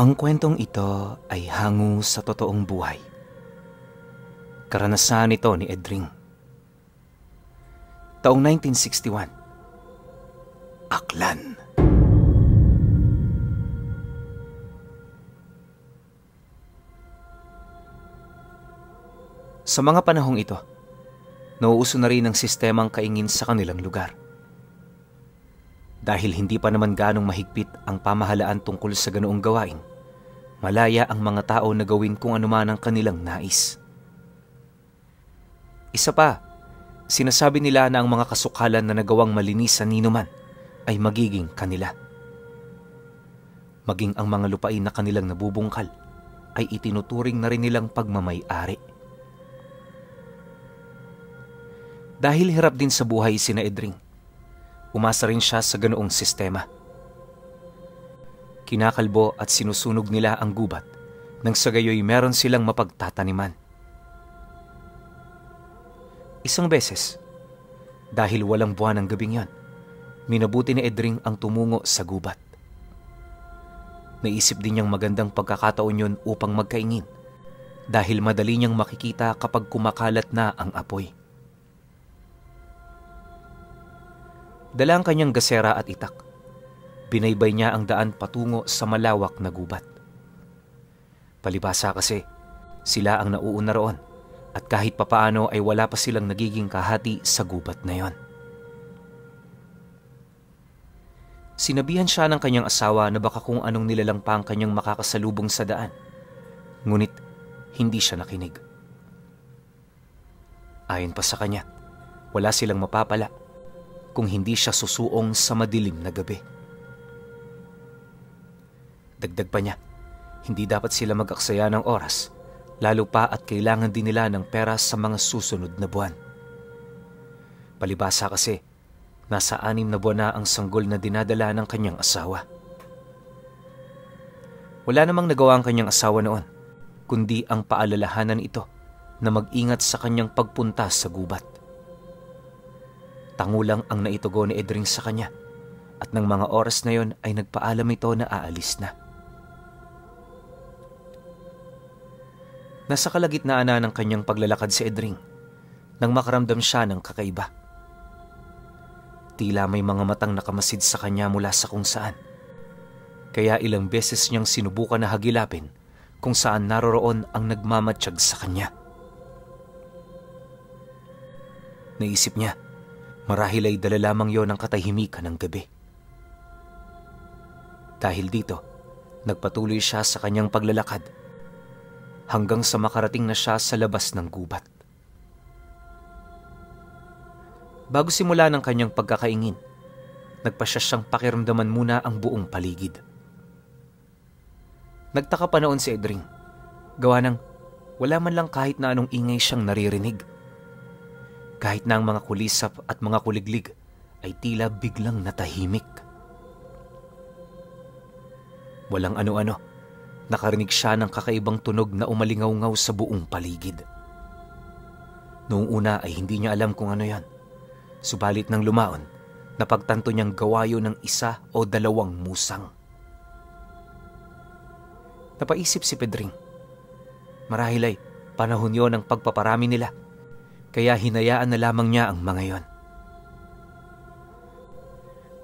Ang kwentong ito ay hango sa totoong buhay. Karanasan ito ni Edring. Taong 1961. Aklan. Sa mga panahong ito, nauuso na rin ang sistemang kaingin sa kanilang lugar. Dahil hindi pa naman ganong mahigpit ang pamahalaan tungkol sa ganoong gawain, malaya ang mga tao na gawin kung anuman ang kanilang nais. Isa pa, sinasabi nila na ang mga kasukalan na nagawang malinisan ninuman ay magiging kanila. Maging ang mga lupain na kanilang nabubungkal ay itinuturing na rin nilang pagmamay-ari. Dahil hirap din sa buhay sina Edring, umasa rin siya sa ganoong sistema. Kinakalbo at sinusunog nila ang gubat nang sa gayoy meron silang mapagtataniman. Isang beses, dahil walang buwan ang gabing yon, minabuti ni Edring ang tumungo sa gubat. Naisip din niyang magandang pagkakataon yon upang magkaingin dahil madali niyang makikita kapag kumakalat na ang apoy. Dala ang kanyang gasera at itak. Binaybay niya ang daan patungo sa malawak na gubat. Palibhasa kasi, sila ang nauuna roon at kahit papaano ay wala pa silang nagiging kahati sa gubat na yon. Sinabihan siya ng kanyang asawa na baka kung anong nilalang pa ang kanyang makakasalubong sa daan. Ngunit hindi siya nakinig. Ayon pa sa kanya, wala silang mapapala kung hindi siya susuong sa madilim na gabi. Dagdag pa niya, hindi dapat sila mag-aksaya ng oras, lalo pa at kailangan din nila ng pera sa mga susunod na buwan. Palibhasa kasi, nasa 6 na buwan na ang sanggol na dinadala ng kanyang asawa. Wala namang nagawa ang kanyang asawa noon, kundi ang paalalahanan ito na mag-ingat sa kanyang pagpunta sa gubat. Tangulang ang naitugo ni Edring sa kanya at ng mga oras na yon ay nagpaalam ito na aalis na. Nasa kalagitnaan na ng kanyang paglalakad si Edring nang makaramdam siya ng kakaiba. Tila may mga matang nakamasid sa kanya mula sa kung saan. Kaya ilang beses niyang sinubukan na hagilapin kung saan naroroon ang nagmamatsyag sa kanya. Naisip niya, marahil ay dala lamang yon ng katahimikan ng gabi. Dahil dito, nagpatuloy siya sa kanyang paglalakad hanggang sa makarating na siya sa labas ng gubat. Bago simula ng kanyang pagkakaingin, nagpasya siyang pakiramdaman muna ang buong paligid. Nagtaka pa noon si Edring, gawa ng wala man lang kahit na anong ingay siyang naririnig. Kahit na ang mga kulisap at mga kuliglig ay tila biglang natahimik. Walang ano-ano, nakarinig siya ng kakaibang tunog na umalingaw-ngaw sa buong paligid. Noong una ay hindi niya alam kung ano yan. Subalit nang lumaon, napagtanto niyang gawayo ng 1 o 2 musang. Napaisip si Pedring, marahil ay panahon yon ng pagpaparami nila. Kaya hinayaan na lamang niya ang mga yon.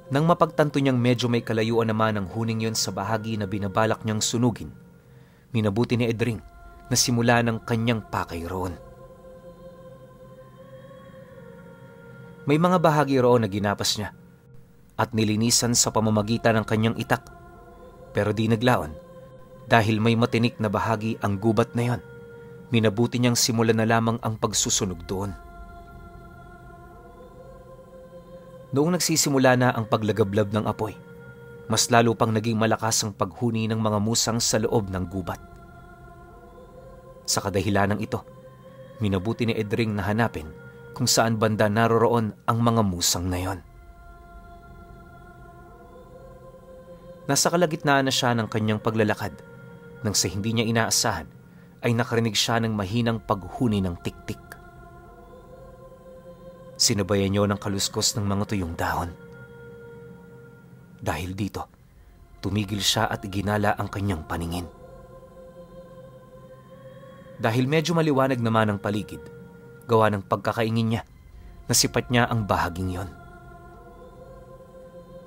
Nang mapagtanto niyang medyo may kalayuan naman ang huning yon sa bahagi na binabalak niyang sunugin, minabuti ni Edring na simula ng kanyang pakay roon. May mga bahagi roon na ginapas niya at nilinisan sa pamamagitan ng kanyang itak, pero di naglaon dahil may matinik na bahagi ang gubat na yon. Minabuti niyang simulan na lamang ang pagsusunog doon. Noong nagsisimula na ang paglagablab ng apoy, mas lalo pang naging malakas ang paghuni ng mga musang sa loob ng gubat. Sa kadahilanang ito, minabuti ni Edring na hanapin kung saan banda naroroon ang mga musang na yon. Nasa kalagitnaan na siya ng kanyang paglalakad nang sa hindi niya inaasahan ay nakarinig siya ng mahinang paghuni ng tiktik. Sinabayan niyo ng kaluskos ng mga tuyong dahon. Dahil dito, Tumigil siya at iginala ang kanyang paningin. Dahil medyo maliwanag naman ang paligid, gawa ng pagkakaingin niya, nasipat niya ang bahaging yon.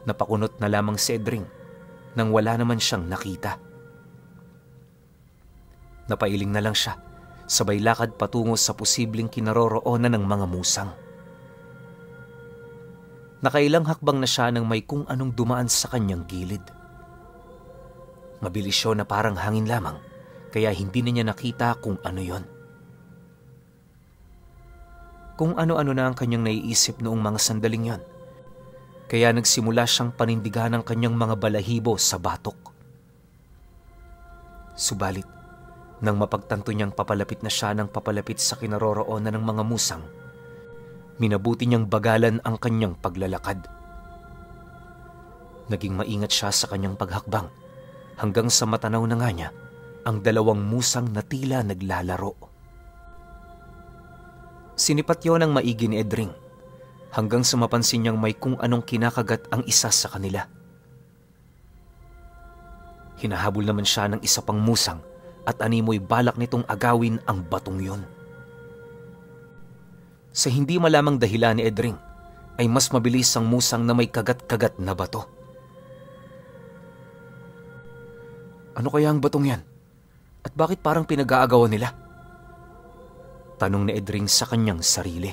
Napakunot na lamang si Edring nang wala naman siyang nakita. Napailing na lang siya, sabay lakad patungo sa posibleng kinaroroonan ng mga musang. Nakailang hakbang na siya nang may kung anong dumaan sa kanyang gilid. Mabilis siya na parang hangin lamang, kaya hindi na niya nakita kung ano yon. Kung ano-ano na ang kanyang naiisip noong mga sandaling yon, kaya nagsimula siyang panindigan ang kanyang mga balahibo sa batok. Subalit, nang mapagtanto niyang papalapit na siya ng papalapit sa kinaroroonan ng mga musang, minabuti niyang bagalan ang kanyang paglalakad. Naging maingat siya sa kanyang paghakbang hanggang sa matanaw na nga niya ang dalawang musang na tila naglalaro. Sinipat yon ng maigi ni Edring hanggang sa mapansin niyang may kung anong kinakagat ang isa sa kanila. Hinahabol naman siya ng isa pang musang at animoy balak nitong agawin ang batong yon. Sa hindi malamang dahilan ni Edring, ay mas mabilis ang musang na may kagat-kagat na bato. Ano kaya ang batong yan? At bakit parang pinag-aagawan nila? Tanong ni Edring sa kanyang sarili.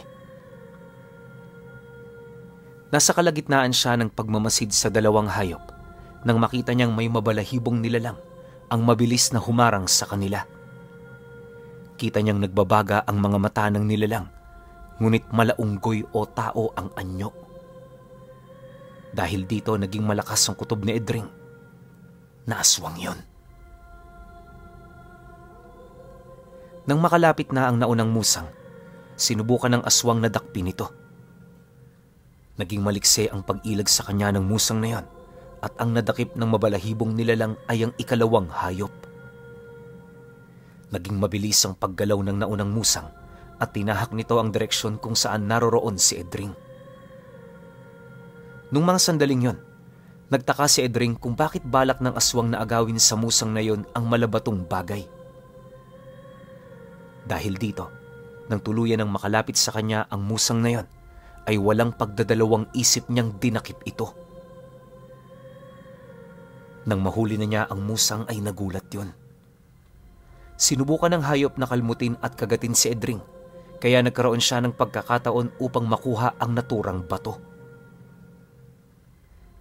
Nasa kalagitnaan siya ng pagmamasid sa dalawang hayop nang makita niyang may mabalahibong nilalang ang mabilis na humarang sa kanila. Kita niyang nagbabaga ang mga mata ng nilalang, ngunit malaunggoy o tao ang anyo. Dahil dito naging malakas ang kutob ni Edring na aswang yon. Nang makalapit na ang naunang musang, sinubukan ng aswang na dakpin ito. Naging malikse ang pag-ilag sa kanya ng musang na yon at ang nadakip ng mabalahibong nilalang ay ang ikalawang hayop. Naging mabilis ang paggalaw ng naunang musang at tinahak nito ang direksyon kung saan naroroon si Edring. Nung mga sandaling yon, nagtaka si Edring kung bakit balak ng aswang na agawin sa musang na yon ang malabatong bagay. Dahil dito, nang tuluyan ng makalapit sa kanya ang musang na yon, ay walang pagdadalawang isip niyang dinakip ito. Nang mahuli na niya ang musang ay nagulat yon. Sinubukan ng hayop na kalmutin at kagatin si Edring, kaya nagkaroon siya ng pagkakataon upang makuha ang naturang bato.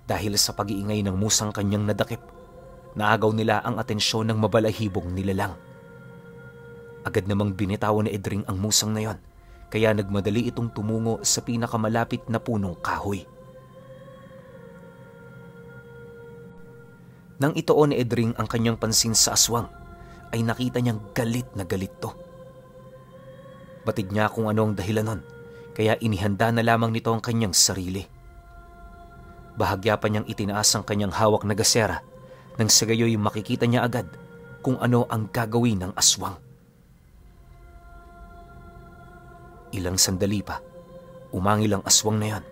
Dahil sa pag-iingay ng musang kanyang nadakip, naagaw nila ang atensyon ng mabalahibong nilalang. Agad namang binitawan ni Edring ang musang na yon, kaya nagmadali itong tumungo sa pinakamalapit na punong kahoy. Nang itoon ni Edring ang kanyang pansin sa aswang, ay nakita niyang galit na galit to. Batid niya kung ano ang dahilan nun, kaya inihanda na lamang nito ang kanyang sarili. Bahagya pa niyang itinaas ang kanyang hawak na gasera, nang sa gayoy makikita niya agad kung ano ang gagawin ng aswang. Ilang sandali pa, umangil ang aswang na yan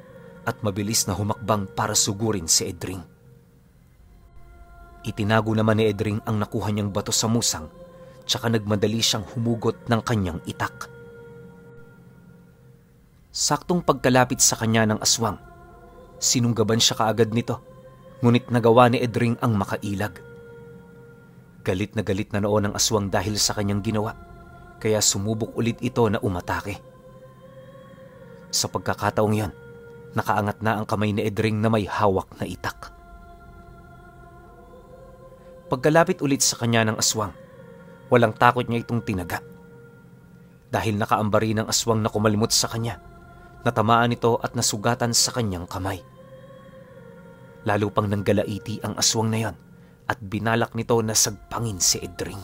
at mabilis na humakbang para sugurin si Edring. Itinago naman ni Edring ang nakuha niyang bato sa musang, tsaka nagmadali siyang humugot ng kanyang itak. Saktong pagkalapit sa kanya ng aswang, sinunggaban siya kaagad nito, ngunit nagawa ni Edring ang makailag. Galit na noon ang aswang dahil sa kanyang ginawa, kaya sumubok ulit ito na umatake. Sa pagkakataong yan, nakaangat na ang kamay ni Edring na may hawak na itak. Pagkalapit ulit sa kanya ng aswang, walang takot niya itong tinaga. Dahil nakaambari ng aswang na kumalimot sa kanya, natamaan ito at nasugatan sa kanyang kamay. Lalo pang nanggalaiti ang aswang na yon at binalak nito na sagpangin si Edring.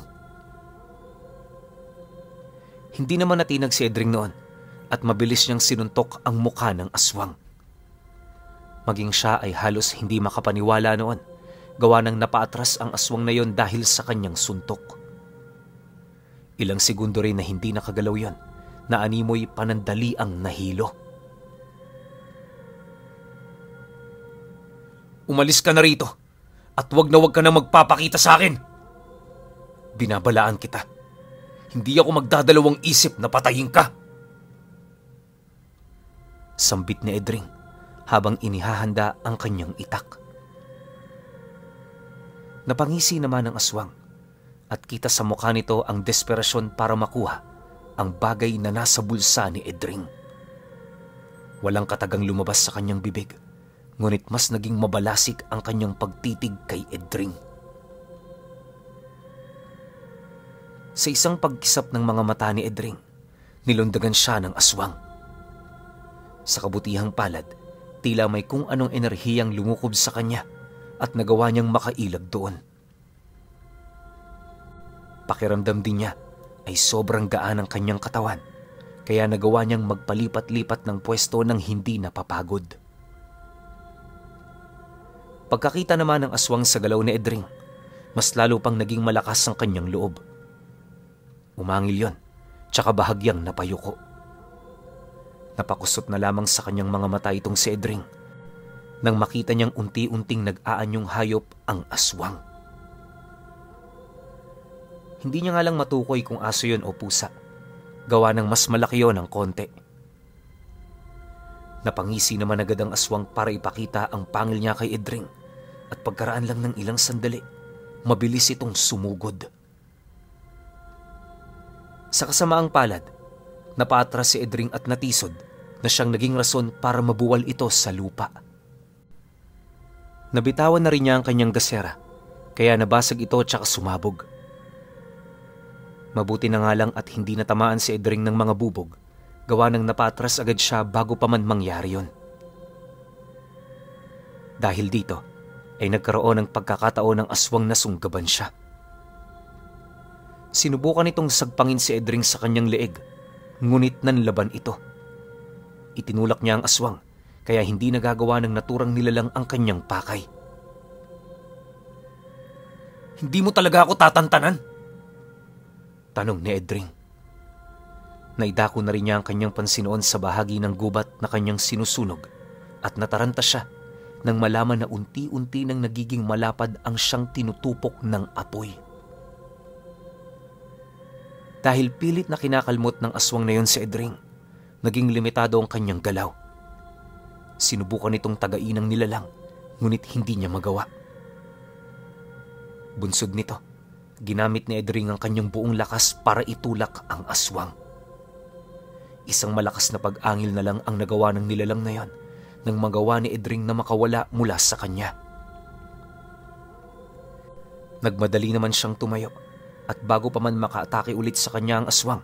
Hindi naman natinag si Edring noon at mabilis niyang sinuntok ang mukha ng aswang. Maging siya ay halos hindi makapaniwala noon, gawa ng napaatras ang aswang na yon dahil sa kanyang suntok. Ilang segundo rin na hindi nakagalaw yon, na animoy panandali ang nahilo. "Umalis ka na rito! At wag na wag ka na magpapakita sa akin. Binabalaan kita. Hindi ako magdadalawang isip na patayin ka. Sambit ni Edring habang inihahanda ang kanyang itak. Napangisi naman ang aswang at kita sa mukha nito ang desperasyon para makuha ang bagay na nasa bulsa ni Edring. Walang katagang lumabas sa kanyang bibig, ngunit mas naging mabalasik ang kanyang pagtitig kay Edring. Sa isang pagkisap ng mga mata ni Edring, nilundagan siya ng aswang. Sa kabutihang palad, tila may kung anong enerhiyang lumukob sa kanya at nagawa niyang makailag doon. Pakiramdam din niya ay sobrang gaan ang kanyang katawan, kaya nagawa niyang magpalipat-lipat ng pwesto ng hindi napapagod. Pagkakita naman ng aswang sa galaw ni Edring, mas lalo pang naging malakas ang kanyang loob. Umangil yon, tsaka bahagyang napayuko. Napakusot na lamang sa kanyang mga mata itong si Edring nang makita niyang unti-unting nag-aanyong hayop ang aswang. Hindi niya nga lang matukoy kung aso yon o pusa, gawa ng mas malaki yon ng konti. Napangisi naman agad ang aswang para ipakita ang pangil niya kay Edring at pagkaraan lang ng ilang sandali, mabilis itong sumugod. Sa kasamaang palad, napaatras si Edring at natisod na siyang naging rason para mabuwal ito sa lupa. Nabitawan na rin niya ang kanyang gasera, kaya nabasag ito tsaka sumabog. Mabuti na nga lang at hindi natamaan si Edring ng mga bubog, gawa ng napatras agad siya bago pa man mangyari yon. Dahil dito, ay nagkaroon ng pagkakataon ng aswang na sunggaban siya. Sinubukan itong sagpangin si Edring sa kanyang leeg, ngunit nanlaban ito. Itinulak niya ang aswang, kaya hindi nagagawa ng naturang nilalang ang kanyang pakay. Hindi mo talaga ako tatantanan? Tanong ni Edring. Naidako na rin niya ang kanyang pansinoon sa bahagi ng gubat na kanyang sinusunog at nataranta siya nang malaman na unti-unti nang nagiging malapad ang siyang tinutupok ng apoy. Dahil pilit na kinakalmot ng aswang na yon si Edring, naging limitado ang kanyang galaw. Sinubukan nitong tagain ang nilalang, ngunit hindi niya magawa. Bunsod nito, ginamit ni Edring ang kanyang buong lakas para itulak ang aswang. Isang malakas na pag-angil na lang ang nagawa ng nilalang na yon nang magawa ni Edring na makawala mula sa kanya. Nagmadali naman siyang tumayo at bago pa man makaatake ulit sa kanya ang aswang,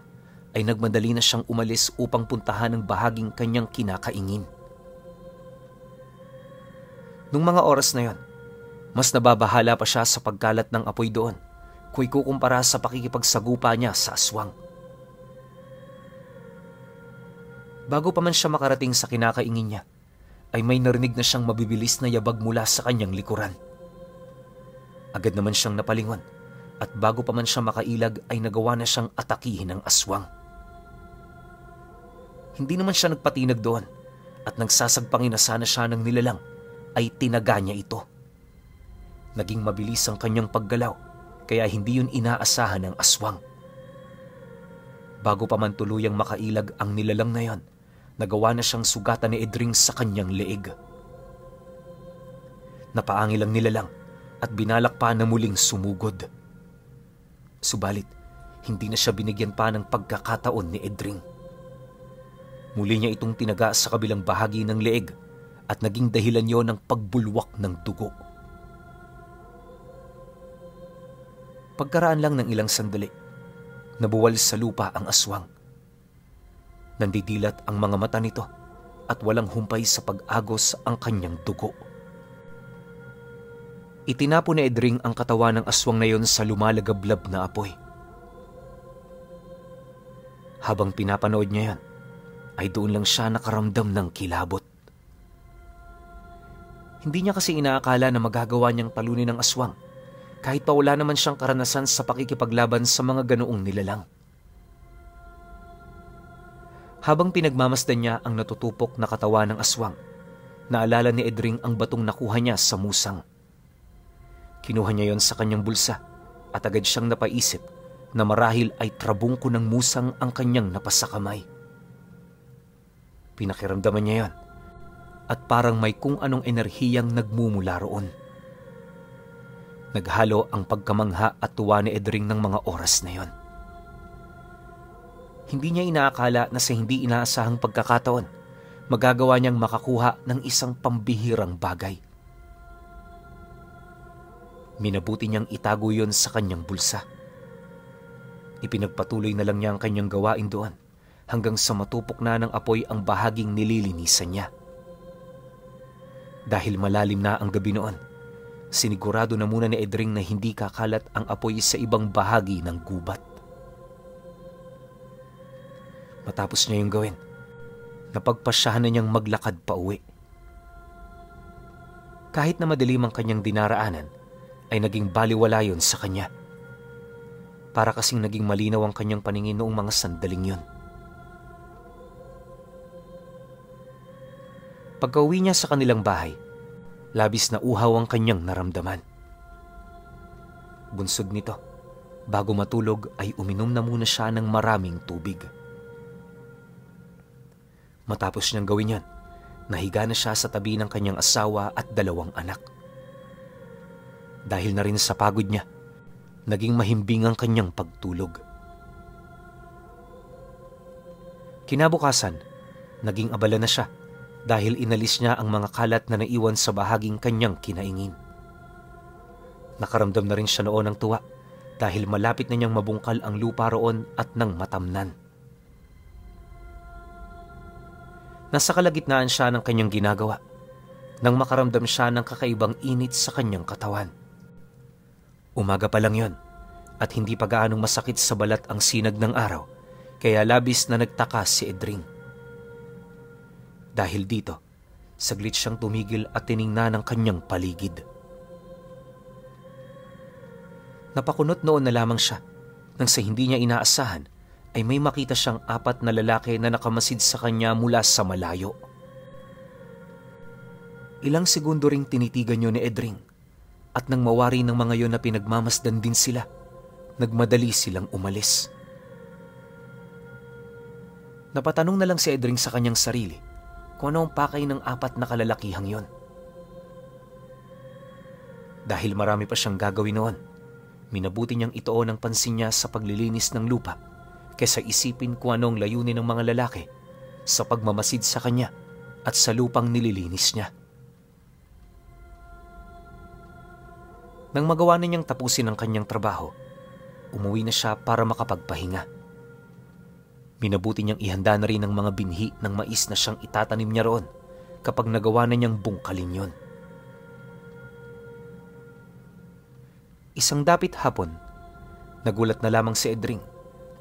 ay nagmadali na siyang umalis upang puntahan ang bahaging kanyang kinakaingin. Nung mga oras na yon, mas nababahala pa siya sa pagkalat ng apoy doon kung ikukumpara sa pakikipagsagupa niya sa aswang. Bago pa man siya makarating sa kinakaingin niya, ay may narinig na siyang mabibilis na yabag mula sa kanyang likuran. Agad naman siyang napalingon at bago pa man siya makailag ay nagawa na siyang atakihin ng aswang. Hindi naman siya nagpatinag doon at nagsasagpangin na sana siya ng nilalang ay tinaga niya ito. Naging mabilis ang kanyang paggalaw kaya hindi yun inaasahan ng aswang. Bago pa man tuluyang makailag ang nilalang na yon, nagawa na siyang sugatan ni Edring sa kanyang leeg. Napaangil ang nilalang at binalak pa na muling sumugod. Subalit, hindi na siya binigyan pa ng pagkakataon ni Edring. Muli niya itong tinaga sa kabilang bahagi ng leeg at naging dahilan yon ng pagbulwak ng dugo. Pagkaraan lang ng ilang sandali, nabuwal sa lupa ang aswang. Nandidilat ang mga mata nito at walang humpay sa pag-agos ang kanyang dugo. Itinapo ni Edring ang katawan ng aswang na yon sa lumalagablab na apoy. Habang pinapanood niya yan, ay doon lang siya nakaramdam ng kilabot. Hindi niya kasi inaakala na magagawa niyang talunin ng aswang kahit pa wala naman siyang karanasan sa pakikipaglaban sa mga ganoong nilalang. Habang pinagmamasdan niya ang natutupok na katawan ng aswang, naalala ni Edring ang batong nakuha niya sa musang. Kinuha niya yon sa kanyang bulsa at agad siyang napaisip na marahil ay trabungko ng musang ang kanyang napasakamay. Pinakiramdaman niya yon at parang may kung anong enerhiyang nagmumula roon. Naghalo ang pagkamangha at tuwa ni Edring ng mga oras na yon. Hindi niya inaakala na sa hindi inaasahang pagkakataon, magagawa niyang makakuha ng isang pambihirang bagay. Minabuti niyang itago yon sa kanyang bulsa. Ipinagpatuloy na lang niya ang kanyang gawain doon hanggang sa matupok na ng apoy ang bahaging nililinisan niya. Dahil malalim na ang gabi noon, sinigurado na muna ni Edring na hindi kakalat ang apoy sa ibang bahagi ng gubat. Matapos niya yung gawin, napagpasyahan na niyang maglakad pa uwi. Kahit na madilim ang kanyang dinaraanan, ay naging baliwala yun sa kanya. Para kasing naging malinaw ang kanyang paningin noong mga sandaling yun. Pagka-uwi niya sa kanilang bahay, labis na uhaw ang kanyang naramdaman. Bunsod nito, bago matulog ay uminom na muna siya ng maraming tubig. Matapos niyang gawin yan, nahiga na siya sa tabi ng kanyang asawa at 2 anak. Dahil na rin sa pagod niya, naging mahimbing ang kanyang pagtulog. Kinabukasan, naging abala na siya dahil inalis niya ang mga kalat na naiwan sa bahaging kanyang kinaingin. Nakaramdam na rin siya noon ng tuwa dahil malapit na niyang mabungkal ang lupa roon at nang matamnan. Nasa kalagitnaan siya ng kanyang ginagawa nang makaramdam siya ng kakaibang init sa kanyang katawan. Umaga pa lang yon at hindi pa gaanong masakit sa balat ang sinag ng araw, kaya labis na nagtaka si Edring. Dahil dito, saglit siyang tumigil at tiningnan ang kanyang paligid. Napakunot noon na lamang siya nang sa hindi niya inaasahan ay may makita siyang 4 na lalaki na nakamasid sa kanya mula sa malayo. Ilang segundo ring tinitigan yun ni Edring at nang mawari ng mga yon na pinagmamasdan din sila, nagmadali silang umalis. Napatanong na lang si Edring sa kanyang sarili kung ano ang pakay ng 4 na kalalakihang yon. Dahil marami pa siyang gagawin noon, minabuti niyang ituon ang pansin niya sa paglilinis ng lupa kaysa isipin kung anong layunin ng mga lalaki sa pagmamasid sa kanya at sa lupang nililinis niya. Nang magawa na niyang tapusin ang kanyang trabaho, umuwi na siya para makapagpahinga. Minabuti niyang ihanda na rin ang mga binhi ng mais na siyang itatanim niya roon kapag nagawa na niyang bungkalin yon. Isang dapit hapon, nagulat na lamang si Edring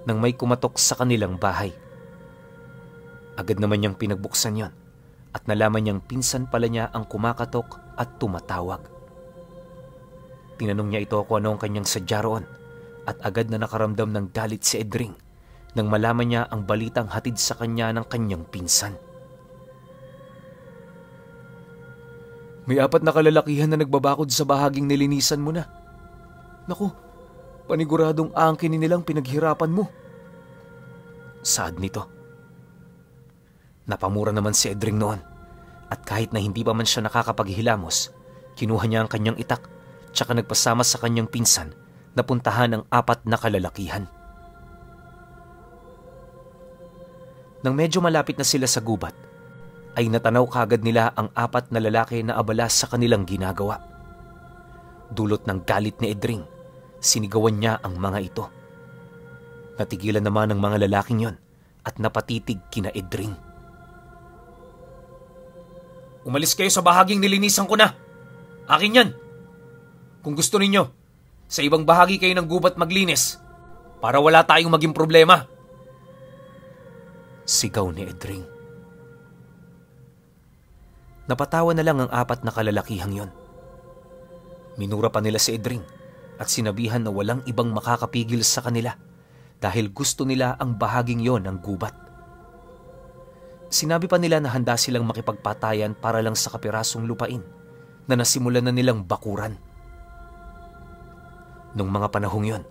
nang may kumatok sa kanilang bahay. Agad naman niyang pinagbuksan yon at nalaman niyang pinsan pala niya ang kumakatok at tumatawag. Tinanong niya ito kung ano ang kanyang sadya roon at agad na nakaramdam ng galit si Edring nang malaman niya ang balitang hatid sa kanya ng kanyang pinsan. May 4 na kalalakihan na nagbabakod sa bahaging nilinisan mo na. Naku, paniguradong aangkinin nilang pinaghirapan mo. Saad nito. Napamura naman si Edring noon at kahit na hindi pa man siya nakakapaghilamos, kinuha niya ang kanyang itak tsaka nagpasama sa kanyang pinsan na puntahan ang 4 na kalalakihan. Nang medyo malapit na sila sa gubat, ay natanaw kagad nila ang 4 na lalaki na abala sa kanilang ginagawa. Dulot ng galit ni Edring, sinigawan niya ang mga ito. Natigilan naman ang mga lalaking yon at napatitig kina Edring. Umalis kayo sa bahaging nilinisan ko na. Akin yan. Kung gusto ninyo, sa ibang bahagi kayo ng gubat maglinis para wala tayong maging problema. Sigaw ni Edring. Napatawa na lang ang 4 na kalalakihang yon. Minura pa nila si Edring at sinabihan na walang ibang makakapigil sa kanila dahil gusto nila ang bahaging yon ng gubat. Sinabi pa nila na handa silang makipagpatayan para lang sa kapirasong lupain na nasimulan na nilang bakuran. Nung mga panahong yon,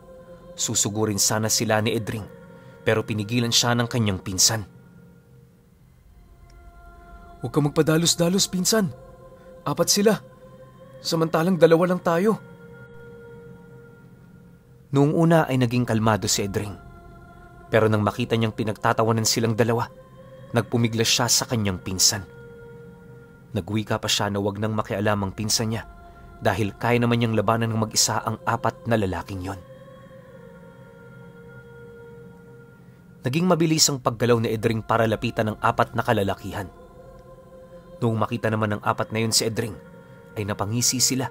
susugurin sana sila ni Edring pero pinigilan siya ng kanyang pinsan. "Huwag kang magpadalos-dalos, pinsan. 4 sila. Samantalang 2 lang tayo." Noong una ay naging kalmado si Edring. Pero nang makita niyang pinagtatawanan silang 2, nagpumiglas siya sa kanyang pinsan. Nagwika pa siya na wag nang makialam ang pinsan niya dahil kaya naman niyang labanan ng mag-isa ang 4 na lalaking yon. Naging mabilis ang paggalaw ni Edring para lapitan ang 4 na kalalakihan. Noong makita naman ng 4 na yun si Edring, ay napangisi sila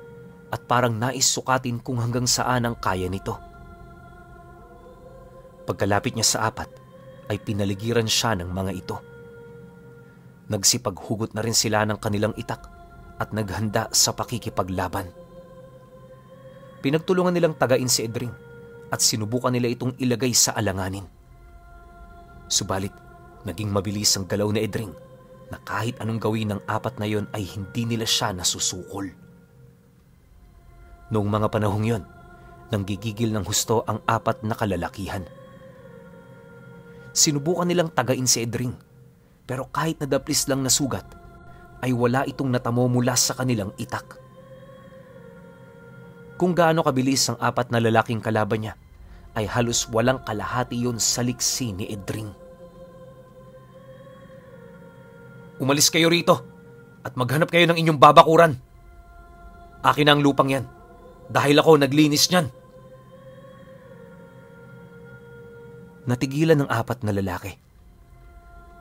at parang nais sukatin kung hanggang saan ang kaya nito. Pagkalapit niya sa 4, ay pinaligiran siya ng mga ito. Nagsipaghugot na rin sila ng kanilang itak at naghanda sa pakikipaglaban. Pinagtulungan nilang tagain si Edring at sinubukan nila itong ilagay sa alanganin. Subalit, naging mabilis ang galaw ni Edring na kahit anong gawin ng 4 na yon ay hindi nila siya nasusukol. Noong mga panahong yon, nanggigigil ng husto ang 4 na kalalakihan. Sinubukan nilang tagain si Edring, pero kahit nadaplis lang na sugat, ay wala itong natamo mula sa kanilang itak. Kung gaano kabilis ang 4 na lalaking kalaban niya, ay halos walang kalahati yon sa liksi ni Edring. "Umalis kayo rito at maghanap kayo ng inyong babakuran. Akin na ang lupang yan dahil ako naglinis niyan." Natigilan ng 4 na lalaki.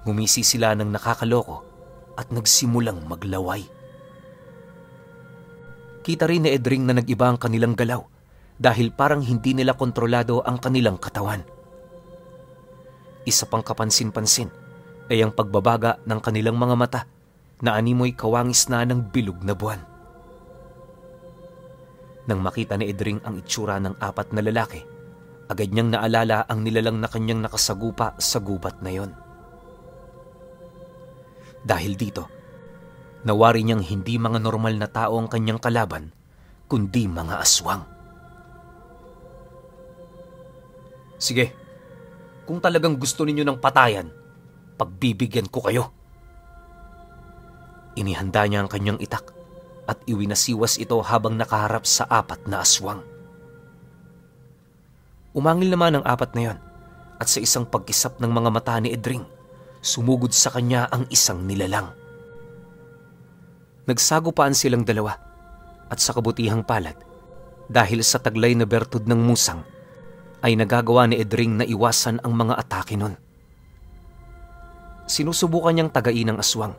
Ngumisi sila ng nakakaloko at nagsimulang maglaway. Kita rin ni Edring na nag-iba ang kanilang galaw dahil parang hindi nila kontrolado ang kanilang katawan. Isa pang kapansin-pansin ay ang pagbabaga ng kanilang mga mata na animoy kawangis na ng bilog na buwan. Nang makita ni Edring ang itsura ng 4 na lalaki, agad niyang naalala ang nilalang na kanyang nakasagupa sa gubat na yon. Dahil dito, nawari niyang hindi mga normal na tao ang kanyang kalaban, kundi mga aswang. "Sige, kung talagang gusto ninyo ng patayan, pagbibigyan ko kayo." Inihanda niya ang kanyang itak at iwinasiwas ito habang nakaharap sa 4 na aswang. Umangil naman ang 4 na yon at sa isang pagkisap ng mga mata ni Edring, sumugod sa kanya ang isang nilalang. Nagsagupaan silang 2 at sa kabutihang palad, dahil sa taglay na bertud ng musang, ay nagagawa ni Edring na iwasan ang mga atake nun. Sinusubukan niyang tagain ang aswang,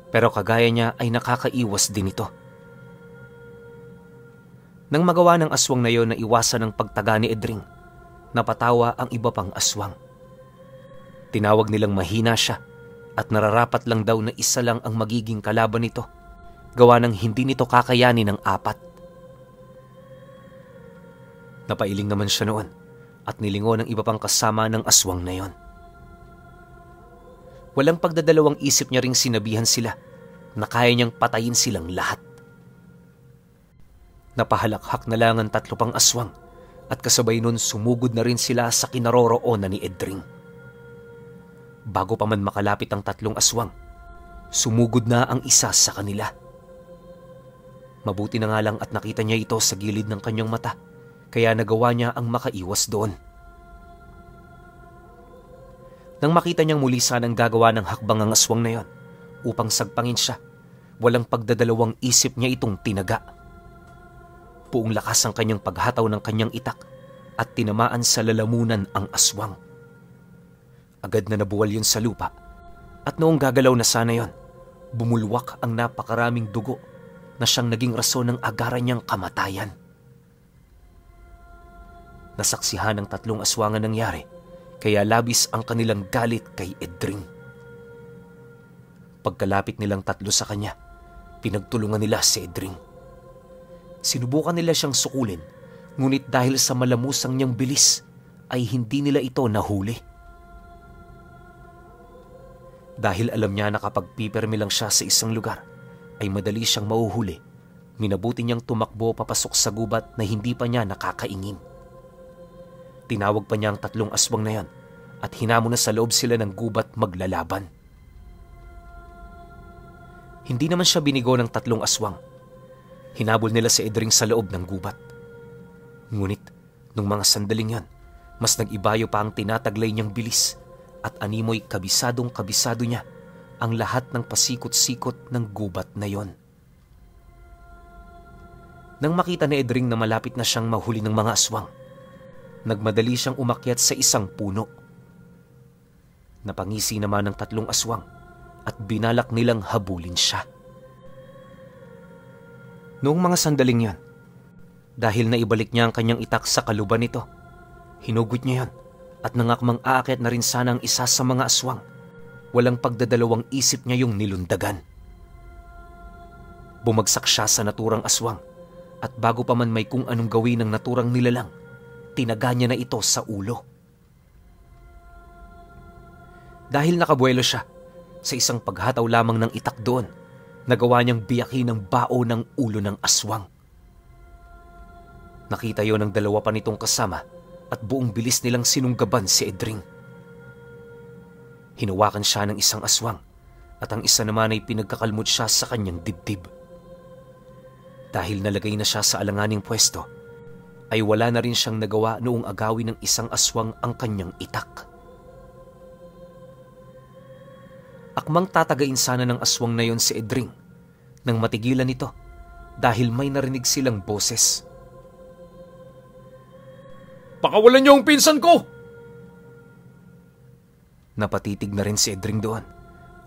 pero kagaya niya ay nakakaiwas din ito. Nang magawa ng aswang na yon na iwasan ang pagtaga ni Edring, napatawa ang iba pang aswang. Tinawag nilang mahina siya at nararapat lang daw na isa lang ang magiging kalaban nito, gawa ng hindi nito kakayanin ng 4. Napailing naman siya noon at nilingon ng iba pang kasama ng aswang na yon. Walang pagdadalawang isip niya ring sinabihan sila na kaya niyang patayin silang lahat. Napahalakhak na lang ang 3 pang aswang at kasabay nun sumugod na rin sila sa kinaroroonan ni Edring. Bago pa man makalapit ang 3 aswang, sumugod na ang isa sa kanila. Mabuti na nga lang at nakita niya ito sa gilid ng kanyang mata, kaya nagawa niya ang makaiwas doon. Nang makita niyang muli sanang gagawa ng hakbang ang aswang na yon upang sagpangin siya, walang pagdadalawang isip niya itong tinaga. Buong lakas ang kanyang paghataw ng kanyang itak at tinamaan sa lalamunan ang aswang. Agad na nabuwal yun sa lupa at noong gagalaw na sana yon, bumulwak ang napakaraming dugo na siyang naging rason ng agaran niyang kamatayan. Nasaksihan ng 3 aswangan nangyari, kaya labis ang kanilang galit kay Edring. Pagkalapit nilang 3 sa kanya, pinagtulungan nila si Edring. Sinubukan nila siyang sukulin, ngunit dahil sa malamusang niyang bilis, ay hindi nila ito nahuli. Dahil alam niya na kapag pipirmi lang siya sa isang lugar, ay madali siyang mahuhuli, Minabuti niyang tumakbo papasok sa gubat na hindi pa niya nakakaingin. Tinawag pa niya ang 3 aswang na yon at hinamon na sa loob sila ng gubat maglalaban. Hindi naman siya binigo ng 3 aswang. Hinabol nila si Edring sa loob ng gubat. Ngunit, nung mga sandaling yon, mas nag-ibayo pa ang tinataglay niyang bilis at animoy kabisadong kabisado niya ang lahat ng pasikot-sikot ng gubat na yon. Nang makita ni Edring na malapit na siyang mahuli ng mga aswang, nagmadali siyang umakyat sa isang puno. Napangisi naman ng 3 aswang at binalak nilang habulin siya. Noong mga sandaling yon, dahil naibalik niya ang kanyang itak sa kaluban nito, hinugot niya yon at nangakmang aakyat na rin sana ang isa sa mga aswang. Walang pagdadalawang isip niya yung nilundagan. Bumagsak siya sa naturang aswang at bago pa man may kung anong gawin ng naturang nilalang, tinaga niya na ito sa ulo. Dahil nakabuelo siya, sa isang paghataw lamang ng itak doon, nagawa niyang biyakin ang bao ng ulo ng aswang. Nakita yon ng 2 pa nitong kasama at buong bilis nilang sinunggaban si Edring. Hinawakan siya ng isang aswang at ang isa naman ay pinagkakalmot siya sa kanyang dibdib. Dahil nalagay na siya sa alanganing pwesto, ay wala na rin siyang nagawa noong agawin ng isang aswang ang kanyang itak. Akmang tatagain sana ng aswang na yon si Edring nang matigilan ito dahil may narinig silang boses. "Pakawalan niyo ang pinsan ko!" Napatitig na rin si Edring doon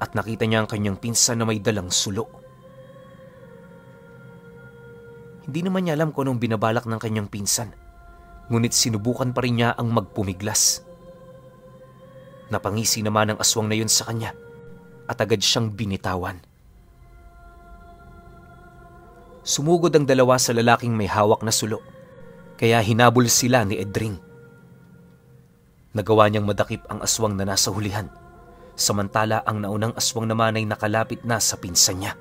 at nakita niya ang kanyang pinsan na may dalang sulo. Hindi naman niya alam kung anong binabalak ng kanyang pinsan, ngunit sinubukan pa rin niya ang magpumiglas. Napangisi naman ang aswang na yun sa kanya at agad siyang binitawan. Sumugod ang 2 sa lalaking may hawak na sulo, kaya hinabol sila ni Edring. Nagawa niyang madakip ang aswang na nasa hulihan, samantala ang naunang aswang naman ay nakalapit na sa pinsan niya.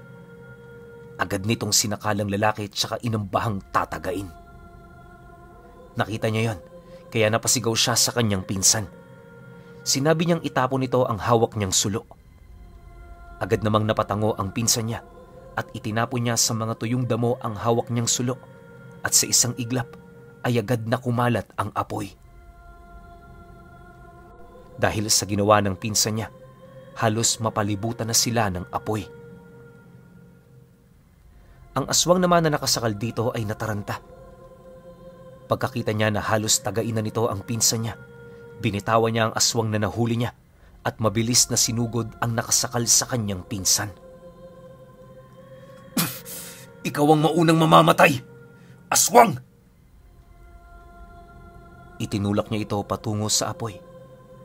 Agad nitong sinakalang lalaki at saka inambahang tatagain. Nakita niya yon, kaya napasigaw siya sa kanyang pinsan. Sinabi niyang itapon nito ang hawak niyang sulo. Agad namang napatango ang pinsan niya at itinapon niya sa mga tuyong damo ang hawak niyang sulo at sa isang iglap ay agad na kumalat ang apoy. Dahil sa ginawa ng pinsan niya, halos mapalibutan na sila ng apoy. Ang aswang naman na nakasakal dito ay nataranta. Pagkakita niya na halos tagain na nito ang pinsan niya, binitawan niya ang aswang na nahuli niya at mabilis na sinugod ang nakasakal sa kanyang pinsan. "Ikaw ang maunang mamamatay, aswang!" Itinulak niya ito patungo sa apoy,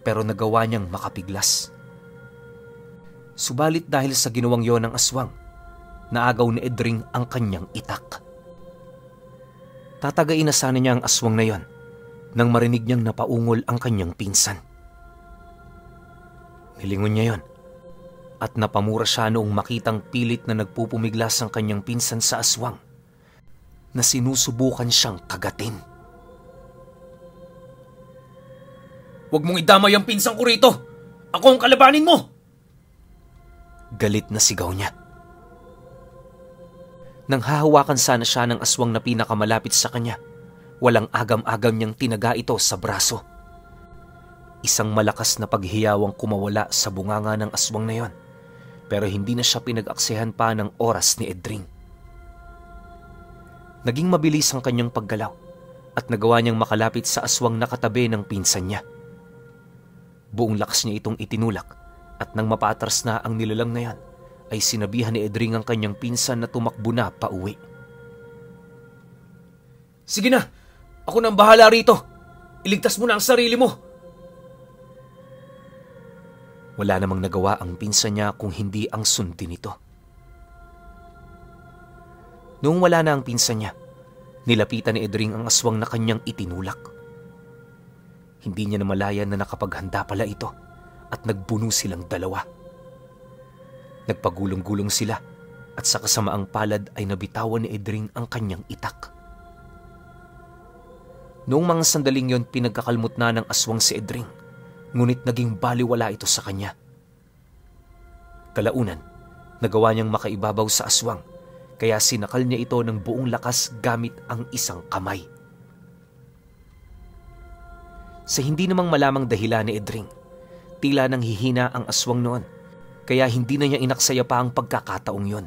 pero nagawa niyang makapiglas. Subalit dahil sa ginawang yon ng aswang, naagaw ni Edring ang kanyang itak. Tatagain na sana niya ang aswang na yon nang marinig niyang napaungol ang kanyang pinsan. Nilingon niya yon at napamura siya noong makitang pilit na nagpupumiglas ang kanyang pinsan sa aswang na sinusubukan siyang kagatin. "Huwag mong idamay ang pinsan ko rito! Ako ang kalabanin mo!" Galit na sigaw niya. Nang hahawakan sana siya ng aswang na pinakamalapit sa kanya, walang agam-agam niyang tinaga ito sa braso. Isang malakas na paghiyawang kumawala sa bunganga ng aswang na yon, pero hindi na siya pinag-aksihan pa ng oras ni Edring. Naging mabilis ang kanyang paggalaw at nagawa niyang makalapit sa aswang na katabi ng pinsan niya. Buong lakas niya itong itinulak at nang mapaatras na ang nilalang na yan, ay sinabihan ni Edring ang kanyang pinsan na tumakbo na pauwi. "Sige na, ako nang bahala rito. Iligtas mo na ang sarili mo." Wala namang nagawa ang pinsan niya kung hindi ang sundin ito. Noong wala na ang pinsan niya, nilapitan ni Edring ang aswang na kanyang itinulak. Hindi niya namalayan na nakapaghanda pala ito at nagbuno silang 2. Nagpagulong-gulong sila at sa kasamaang palad ay nabitawan ni Edring ang kanyang itak. Noong mga sandaling yon, pinagkakalmot na ng aswang si Edring, ngunit naging baliwala ito sa kanya. Kalaunan, nagawa niyang makaibabaw sa aswang, kaya sinakal niya ito ng buong lakas gamit ang isang kamay. Sa hindi namang malamang dahilan ni Edring, tila nang hihina ang aswang noon, kaya hindi na niya inaksaya pa ang pagkakataong yon.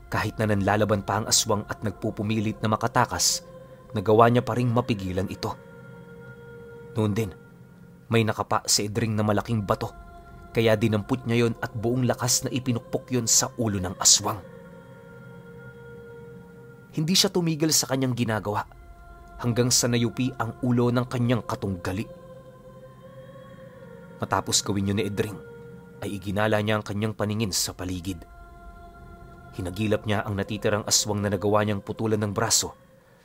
Kahit na nanlalaban pa ang aswang at nagpupumilit na makatakas, nagawa niya pa ring mapigilan ito. Noon din, may nakapa si Edring na malaking bato, kaya dinampot niya yon at buong lakas na ipinukpok yon sa ulo ng aswang. Hindi siya tumigil sa kanyang ginagawa hanggang sa nayupi ang ulo ng kanyang katunggali. Matapos gawin yun ni Edring, ay iginala niya ang kanyang paningin sa paligid. Hinagilap niya ang natitirang aswang na nagawa niyang putulan ng braso,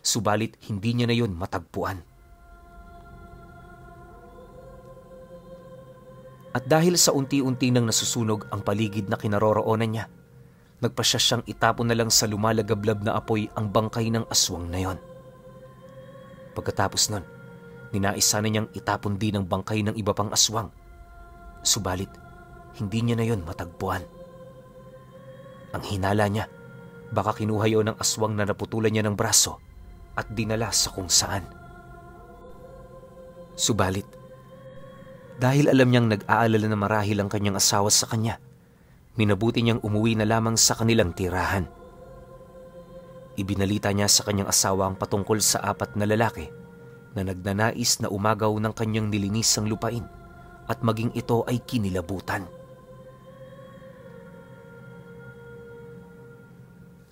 subalit hindi niya na yon matagpuan. At dahil sa unti-unti nang nasusunog ang paligid na kinaroroonan niya, nagpasya siyang itapon na lang sa lumalagablab na apoy ang bangkay ng aswang na yon. Pagkatapos nun, ninais sana niyang itapon din ang bangkay ng iba pang aswang. Subalit, hindi niya na yon matagpuan. Ang hinala niya, baka kinuha yon ng aswang na naputulan niya ng braso at dinala sa kung saan. Subalit, dahil alam niyang nag-aalala na marahil ang kanyang asawa sa kanya, minabuti niyang umuwi na lamang sa kanilang tirahan. Ibinalita niya sa kanyang asawa ang patungkol sa 4 na lalaki na nagnanais na umagaw ng kanyang nilinisang lupain at maging ito ay kinilabutan.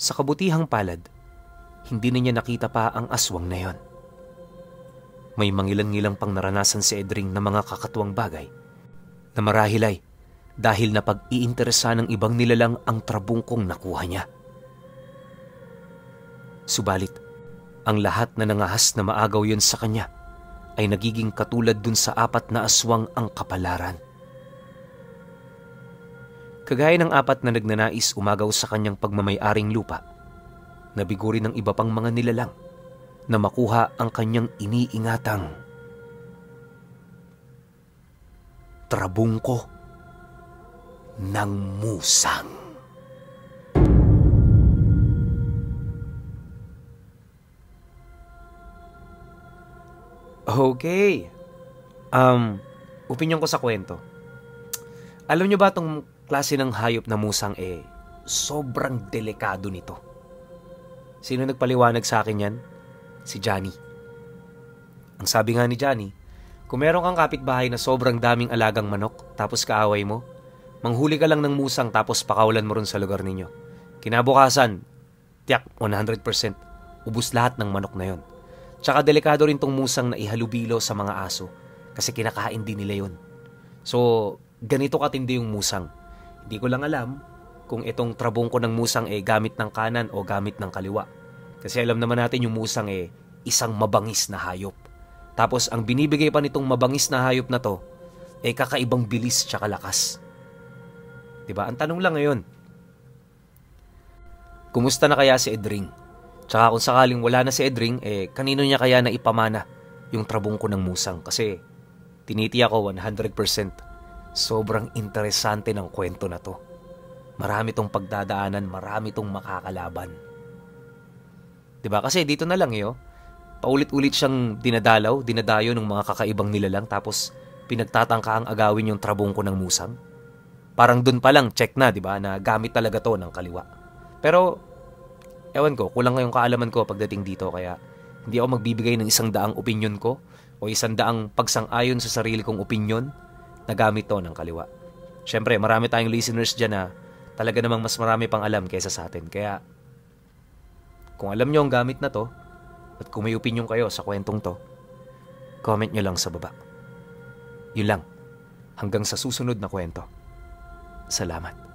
Sa kabutihang palad, hindi na niya nakita pa ang aswang na yon. May mangilang-ngilang pang naranasan si Edring na mga kakatuwang bagay na marahil ay dahil na pag-iinteresa ng ibang nilalang ang trabungkong nakuha niya. Subalit, ang lahat na nangahas na maagaw yon sa kanya ay nagiging katulad dun sa 4 na aswang ang kapalaran. Kagaya ng 4 na nagnanais umagaw sa kanyang pagmamay-aring lupa, nabigo rin ng iba pang mga nilalang na makuha ang kanyang iniingatang trabungko ng musang. Okay. Opinyon ko sa kwento. Alam niyo ba itong klase ng hayop na musang sobrang delikado nito? Sino nagpaliwanag sa akin yan? Si Johnny. Ang sabi nga ni Johnny, kung meron kang kapitbahay na sobrang daming alagang manok tapos kaaway mo, manghuli ka lang ng musang tapos pakawalan mo ron sa lugar ninyo. Kinabukasan, tiyak 100%, ubus lahat ng manok na yon. Tsaka delikado rin tong musang na ihalubilo sa mga aso kasi kinakain din nila yon. So, ganito katindi yung musang. Hindi ko lang alam kung itong trabungko ng musang gamit ng kanan o gamit ng kaliwa. Kasi alam naman natin yung musang isang mabangis na hayop. Tapos ang binibigay pa nitong mabangis na hayop na to kakaibang bilis tsaka lakas. Diba? Ang tanong lang ngayon, kumusta na kaya si Edring? Tsaka kung sakaling wala na si Edring, kanino niya kaya na ipamana yung trabungko ng musang? Kasi tinitiya ko 100%. Sobrang interesante ng kwento na to. Marami tong pagdadaanan, marami tong makakalaban. Diba? Kasi dito na lang paulit-ulit siyang dinadayo ng mga kakaibang nilalang tapos pinagtatangka ang agawin yung trabungko ng musang. Parang dun pa lang check na, diba, na gamit talaga to ng kaliwa. Pero, ewan ko, kulang ngayong kaalaman ko pagdating dito kaya hindi ako magbibigay ng 100 opinyon ko o 100 pagsang-ayon sa sarili kong opinyon na gamit to ng kaliwa. Siyempre, marami tayong listeners dyan na talaga namang mas marami pang alam kaysa sa atin. Kaya, kung alam nyo ang gamit na to, at kung may opinyon kayo sa kwentong to, comment nyo lang sa baba. Yun lang. Hanggang sa susunod na kwento. Salamat.